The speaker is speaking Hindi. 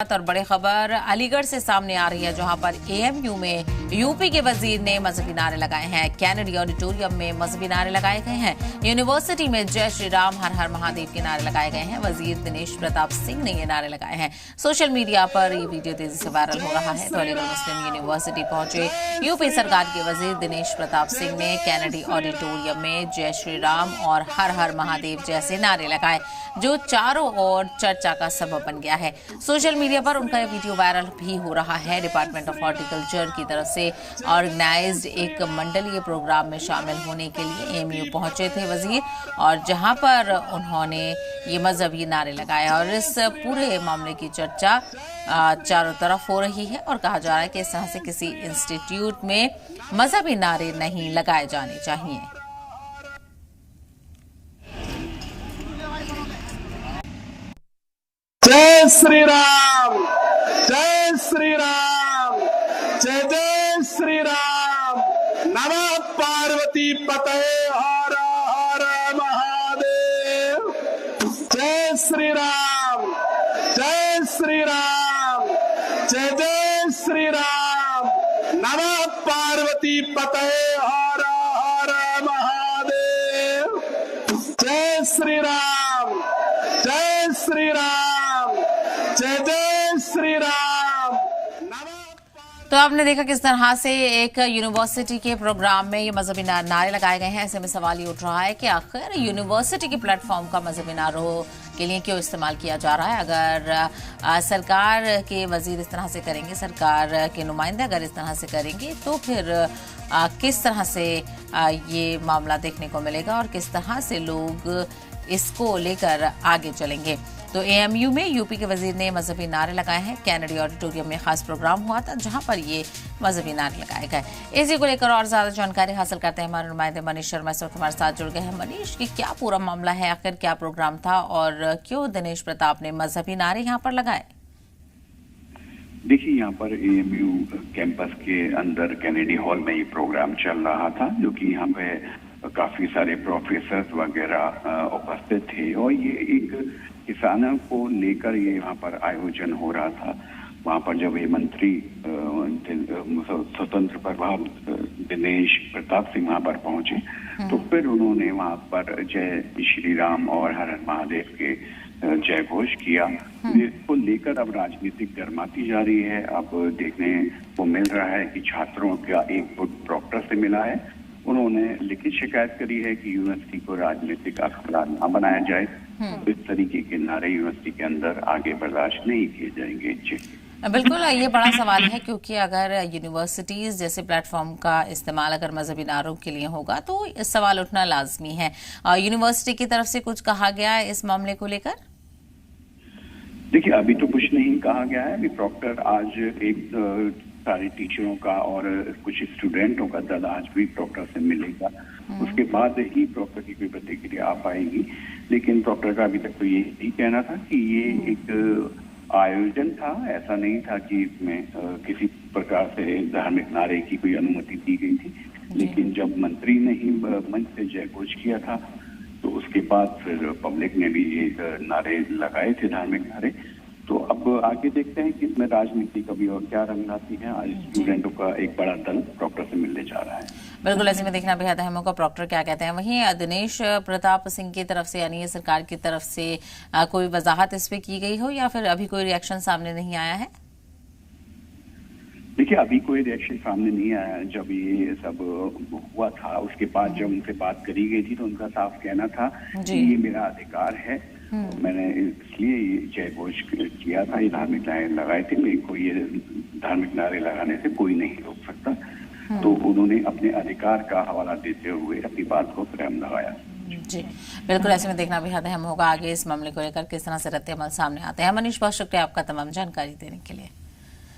और बड़ी खबर अलीगढ़ से सामने आ रही है, जहां पर एएमयू में यूपी के वजीर ने मजहबी नारे लगाए हैं। कैनेडी ऑडिटोरियम में मजहबी नारे लगाए गए हैं। यूनिवर्सिटी में जय श्री राम हर हर महादेव के नारे लगाए गए हैं। वजीर दिनेश प्रताप सिंह ने ये नारे लगाए हैं। सोशल मीडिया पर ये वीडियो तेजी से वायरल हो रहा है। तो अलीगढ़ मुस्लिम यूनिवर्सिटी पहुंचे यूपी सरकार के वजीर दिनेश प्रताप सिंह ने कैनेडी ऑडिटोरियम में जय श्री राम और हर हर महादेव जैसे नारे लगाए, जो चारों ओर चर्चा का सबब बन गया है। सोशल मीडिया पर उनका यह वीडियो वायरल भी हो रहा है। डिपार्टमेंट ऑफ हॉर्टिकल्चर की तरफ से ऑर्गेनाइज्ड एक मंडलीय प्रोग्राम में शामिल होने के लिए एएमयू पहुंचे थे वजीर, और जहां पर उन्होंने ये मजहबी नारे लगाए। और इस पूरे मामले की चर्चा चारों तरफ हो रही है और कहा जा रहा है कि इस तरह से किसी इंस्टीट्यूट में मजहबी नारे नहीं लगाए जाने चाहिए। जय श्री राम, जय श्री राम, जय जय श्री राम। नमः पार्वती पते हर हर महादेव। जय श्री राम, जय श्री राम, जय जय श्री राम। नमः पार्वती पते हर हर महादेव। जय श्री राम, जय श्री राम, जय जय श्री राम। तो आपने देखा किस तरह से एक यूनिवर्सिटी के प्रोग्राम में ये मजहबी नारे लगाए गए हैं। ऐसे में सवाल ये उठ रहा है कि आखिर यूनिवर्सिटी के प्लेटफॉर्म का मजहबी नारों के लिए क्यों इस्तेमाल किया जा रहा है। अगर सरकार के वजीर इस तरह से करेंगे, सरकार के नुमाइंदे अगर इस तरह से करेंगे, तो फिर किस तरह से ये मामला देखने को मिलेगा और किस तरह से लोग इसको लेकर आगे चलेंगे। तो एएमयू में यूपी के वजीर ने मजहबी नारे लगाए हैं। कैनेडी ऑडिटोरियम में खास प्रोग्राम हुआ था, जहां पर ये मजहबी नारे लगाए गए। इसी को लेकर और ज्यादा जानकारी हासिल करते हैं हमारे नुमाइंदे मनीष शर्मा इस वक्त हमारे साथ जुड़ गए हैं। मनीष, की क्या पूरा मामला है, आखिर क्या प्रोग्राम था और क्यों दिनेश प्रताप ने मजहबी नारे यहाँ पर लगाए? देखिए, यहाँ पर एएमयू कैंपस के अंदर कैनेडी हॉल में ये प्रोग्राम चल रहा था, जो कि यहाँ पे काफी सारे प्रोफेसर वगैरह उपस्थित थे और ये एक किसानों को लेकर ये यहाँ पर आयोजन हो रहा था। वहाँ पर जब ये मंत्री स्वतंत्र प्रभाव दिनेश प्रताप सिंह वहाँ पर पहुंचे, तो फिर उन्होंने वहाँ पर जय श्री राम और हर हर महादेव के जय घोष किया। इसको लेकर अब राजनीतिक गर्माती जा रही है। अब देखने को मिल रहा है कि छात्रों का एक गुट प्रॉक्टर से मिला है। उन्होंने लिखित शिकायत करी है कि यूनिवर्सिटी को राजनीतिक अखाड़ा न बनाया जाए। तो इस तरीके के नारे यूनिवर्सिटी के अंदर आगे बर्दाश्त नहीं किए जाएंगे। बिल्कुल, ये बड़ा सवाल है, क्योंकि अगर यूनिवर्सिटीज जैसे प्लेटफॉर्म का इस्तेमाल अगर मजहबी नारों के लिए होगा तो इस सवाल उठना लाजमी है। यूनिवर्सिटी की तरफ से कुछ कहा गया है इस मामले को लेकर? देखिए, अभी तो कुछ नहीं कहा गया है। अभी प्रॉक्टर आज एक सारे टीचरों का और कुछ स्टूडेंटों का दल आज भी प्रॉक्टर से मिलेगा। उसके बाद ही प्रॉक्टर की कोई प्रतिक्रिया आ पाएगी। लेकिन प्रॉक्टर का अभी तक तो यही कहना था कि ये एक आयोजन था, ऐसा नहीं था कि इसमें किसी प्रकार से धार्मिक नारे की कोई अनुमति दी गई थी। लेकिन जब मंत्री ने ही मंच से जय घोष किया था, तो उसके बाद फिर पब्लिक ने भी ये नारे लगाए थे, धार्मिक नारे। तो अब आगे देखते हैं कि इसमें राजनीति कभी और क्या रंग लाती है। आज स्टूडेंटों का एक बड़ा दल प्रॉक्टर से मिलने जा रहा है। बिल्कुल, ऐसे में देखना बेहद अहम होगा प्रॉक्टर क्या कहते हैं। वहीं दिनेश प्रताप सिंह की तरफ से यानी सरकार की तरफ से कोई वजाहत इस पे की गई हो या फिर अभी कोई रिएक्शन सामने नहीं आया है? देखिए, अभी कोई रिएक्शन सामने नहीं आया। जब ये सब हुआ था, उसके बाद जब उनसे बात करी गई थी, तो उनका साफ कहना था कि ये मेरा अधिकार है। मैंने इसलिए जय घोष किया था, ये धार्मिक नारे लगाए थे। मेरे को ये धार्मिक नारे लगाने से कोई नहीं रोक सकता। तो उन्होंने अपने अधिकार का हवाला देते हुए अपनी बात को प्रेम लगाया। जी बिल्कुल, ऐसे में देखना बेहद अहम होगा आगे इस मामले को लेकर किस तरह से रद्द अमल सामने आते हैं। मनीष, बहुत शुक्रिया आपका तमाम जानकारी देने के लिए।